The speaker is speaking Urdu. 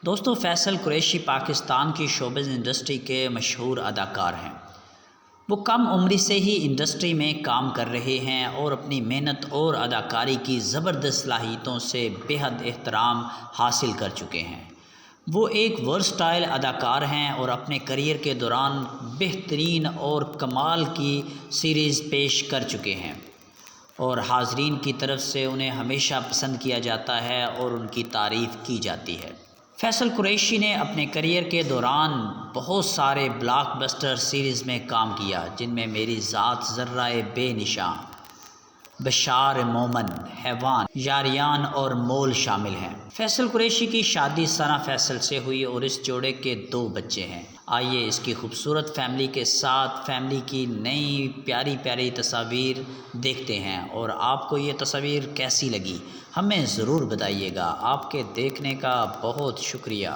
دوستو، فیصل قریشی پاکستان کی شوبز انڈسٹری کے مشہور اداکار ہیں۔ وہ کم عمری سے ہی انڈسٹری میں کام کر رہے ہیں اور اپنی محنت اور اداکاری کی زبردست صلاحیتوں سے بے حد احترام حاصل کر چکے ہیں۔ وہ ایک ورسٹائل اداکار ہیں اور اپنے کریئر کے دوران بہترین اور کمال کی سیریز پیش کر چکے ہیں اور حاضرین کی طرف سے انہیں ہمیشہ پسند کیا جاتا ہے اور ان کی تعریف کی جاتی ہے۔ فیصل قریشی نے اپنے کریئر کے دوران بہت سارے بلاک بسٹر سیریز میں کام کیا، جن میں میری ذات، ذرہ بے نشاں، بشار مومن، حیوان، یاریان اور مول شامل ہیں۔ فیصل قریشی کی شادی ثنا فیصل سے ہوئی اور اس جوڑے کے 2 بچے ہیں۔ آئیے اس کی خوبصورت فیملی کے ساتھ فیملی کی نئی پیاری پیاری تصاویر دیکھتے ہیں، اور آپ کو یہ تصاویر کیسی لگی ہمیں ضرور بتائیے گا۔ آپ کے دیکھنے کا بہت شکریہ۔